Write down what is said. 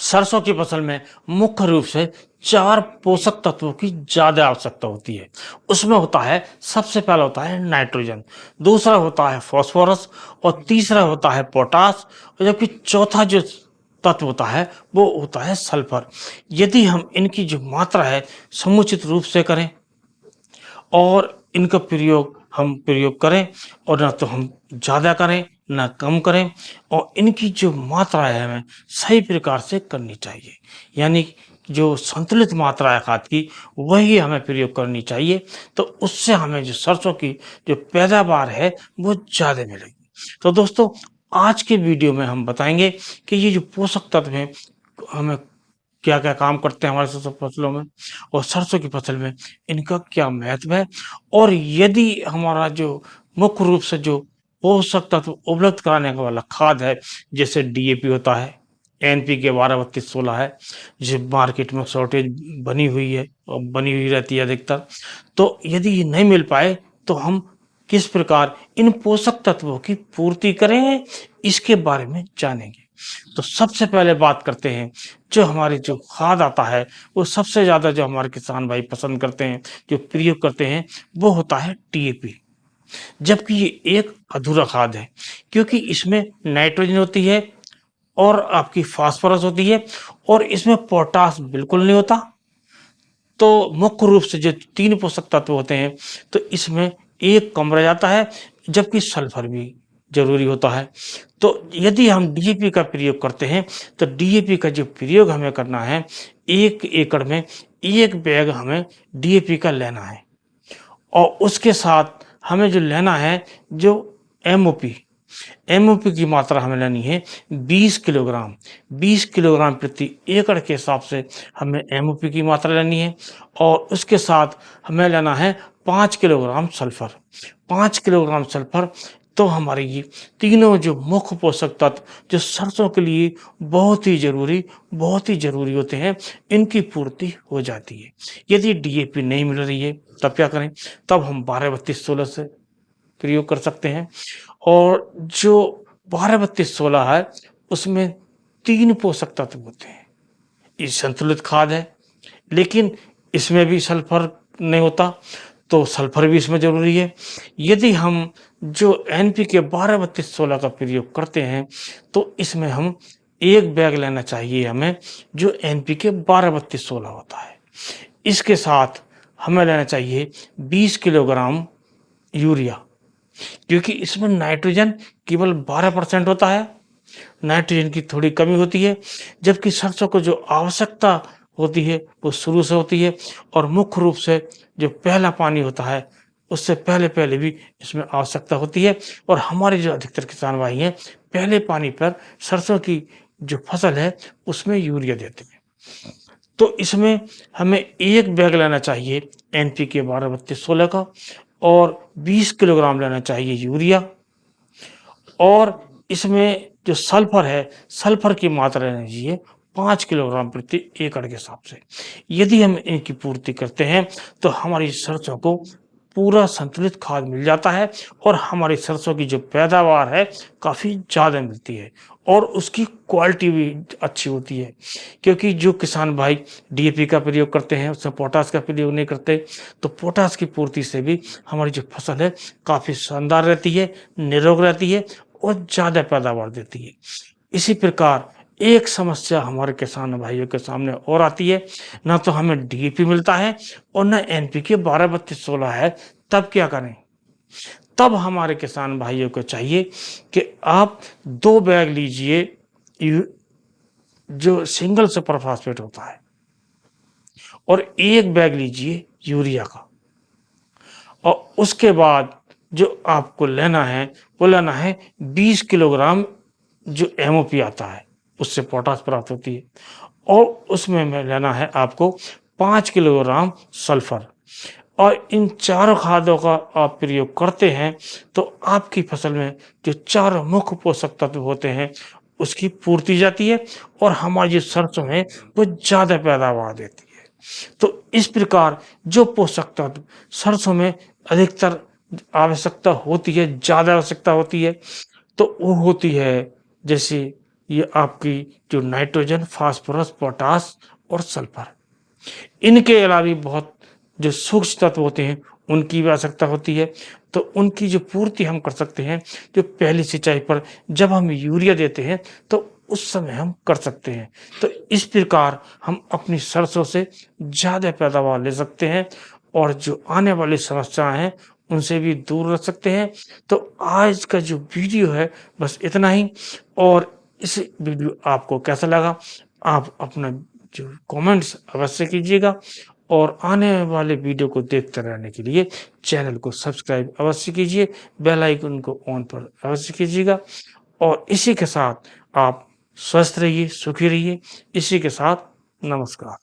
सरसों की फसल में मुख्य रूप से 4 पोषक तत्वों की ज़्यादा आवश्यकता होती है। उसमें होता है, सबसे पहला होता है नाइट्रोजन, दूसरा होता है फास्फोरस और तीसरा होता है पोटाश और जबकि चौथा जो तत्व होता है वो होता है सल्फर। यदि हम इनकी जो मात्रा है समुचित रूप से करें और इनका प्रयोग करें और ना तो हम ज़्यादा करें ना कम करें और इनकी जो मात्रा है हमें सही प्रकार से करनी चाहिए। यानी जो संतुलित मात्रा है खाद की वही हमें प्रयोग करनी चाहिए, तो उससे हमें जो सरसों की जो पैदावार है वो ज़्यादा मिलेगी। तो दोस्तों, आज के वीडियो में हम बताएंगे कि ये जो पोषक तत्व हैं हमें क्या क्या काम करते हैं हमारे सरसों फसलों में और सरसों की फसल में इनका क्या महत्व है और यदि हमारा जो मुख्य रूप से जो पोषक तत्व उपलब्ध कराने वाला खाद है, जैसे डीएपी होता है, एनपीके 12-32-16 है, जिसे मार्केट में शॉर्टेज बनी हुई है और बनी हुई रहती है अधिकतर, तो यदि ये नहीं मिल पाए तो हम किस प्रकार इन पोषक तत्वों की पूर्ति करें, इसके बारे में जानेंगे। तो सबसे पहले बात करते हैं, जो हमारी जो खाद आता है वो सबसे ज़्यादा जो हमारे किसान भाई पसंद करते हैं, जो प्रयोग करते हैं, वो होता है टीएपी। जबकि ये एक अधूरा खाद है क्योंकि इसमें नाइट्रोजन होती है और आपकी फास्फोरस होती है और इसमें पोटाश बिल्कुल नहीं होता। तो मुख्य रूप से जो 3 पोषक तत्व होते हैं तो इसमें एक कम रह जाता है, जबकि सल्फर भी ज़रूरी होता है। तो यदि हम डीएपी का प्रयोग करते हैं तो डीएपी का जो प्रयोग हमें करना है, 1 एकड़ में 1 बैग हमें डीएपी का लेना है और उसके साथ हमें जो लेना है जो एमओपी एमओपी की मात्रा हमें लेनी है 20 किलोग्राम। 20 किलोग्राम प्रति एकड़ के हिसाब से हमें एमओपी की मात्रा लेनी है और उसके साथ हमें लेना है 5 किलोग्राम सल्फर। 5 किलोग्राम सल्फर, तो हमारे ये तीनों जो मुख्य पोषक तत्व जो सरसों के लिए बहुत ही ज़रूरी होते हैं, इनकी पूर्ति हो जाती है। यदि डीएपी नहीं मिल रही है तब क्या करें? तब हम 12-32-16 से प्रयोग कर सकते हैं और जो 12-32-16 है उसमें 3 पोषक तत्व होते हैं। ये संतुलित खाद है, लेकिन इसमें भी सल्फर नहीं होता, तो सल्फर भी इसमें ज़रूरी है। यदि हम जो एनपीके 12-32-16 का प्रयोग करते हैं तो इसमें हम 1 बैग लेना चाहिए हमें जो एनपीके 12-32-16 होता है। इसके साथ हमें लेना चाहिए 20 किलोग्राम यूरिया, क्योंकि इसमें नाइट्रोजन केवल 12% होता है, नाइट्रोजन की थोड़ी कमी होती है, जबकि सरसों को जो आवश्यकता होती है वो शुरू से होती है और मुख्य रूप से जो पहला पानी होता है उससे पहले भी इसमें आवश्यकता होती है और हमारे जो अधिकतर किसान भाई हैं पहले पानी पर सरसों की जो फसल है उसमें यूरिया देते हैं। तो इसमें हमें 1 बैग लेना चाहिए एनपीके 12-32-16 का और 20 किलोग्राम लेना चाहिए यूरिया और इसमें जो सल्फर है, सल्फर की मात्रा लेनी चाहिए 5 किलोग्राम प्रति एकड़ के हिसाब से। यदि हम इनकी पूर्ति करते हैं तो हमारी सरसों को पूरा संतुलित खाद मिल जाता है और हमारी सरसों की जो पैदावार है काफ़ी ज़्यादा मिलती है और उसकी क्वालिटी भी अच्छी होती है, क्योंकि जो किसान भाई डीएपी का प्रयोग करते हैं उसमें पोटाश का प्रयोग नहीं करते, तो पोटाश की पूर्ति से भी हमारी जो फसल है काफ़ी शानदार रहती है, निरोग रहती है और ज़्यादा पैदावार देती है। इसी प्रकार एक समस्या हमारे किसान भाइयों के सामने और आती है, ना तो हमें डीएपी मिलता है और ना एनपीके 12-32-16 है, तब क्या करें? तब हमारे किसान भाइयों को चाहिए कि आप 2 बैग लीजिए जो सिंगल सुपर फास्फेट होता है और 1 बैग लीजिए यूरिया का और उसके बाद जो आपको लेना है वो लेना है 20 किलोग्राम जो एमओपी आता है, उससे पोटाश प्राप्त होती है और उसमें में लेना है आपको 5 किलोग्राम सल्फर और इन चारों खादों का आप प्रयोग करते हैं तो आपकी फसल में जो 4 मुख्य पोषक तत्व होते हैं उसकी पूर्ति जाती है और हमारी जो सरसों है वो ज़्यादा पैदावार देती है। तो इस प्रकार जो पोषक तत्व सरसों में अधिकतर आवश्यकता होती है, ज़्यादा आवश्यकता होती है, तो वो होती है जैसे ये आपकी जो नाइट्रोजन, फास्फोरस, पोटास और सल्फर, इनके अलावा भी बहुत जो सूक्ष्म तत्व होते हैं उनकी भी आवश्यकता होती है। तो उनकी जो पूर्ति हम कर सकते हैं, जो पहली सिंचाई पर जब हम यूरिया देते हैं तो उस समय हम कर सकते हैं। तो इस प्रकार हम अपनी सरसों से ज़्यादा पैदावार ले सकते हैं और जो आने वाली समस्याएं हैं उनसे भी दूर रह सकते हैं। तो आज का जो वीडियो है बस इतना ही। और इस वीडियो आपको कैसा लगा, आप अपना जो कमेंट्स अवश्य कीजिएगा और आने वाले वीडियो को देखते रहने के लिए चैनल को सब्सक्राइब अवश्य कीजिए, बेल आइकन को ऑन पर अवश्य कीजिएगा। और इसी के साथ आप स्वस्थ रहिए, सुखी रहिए। इसी के साथ नमस्कार।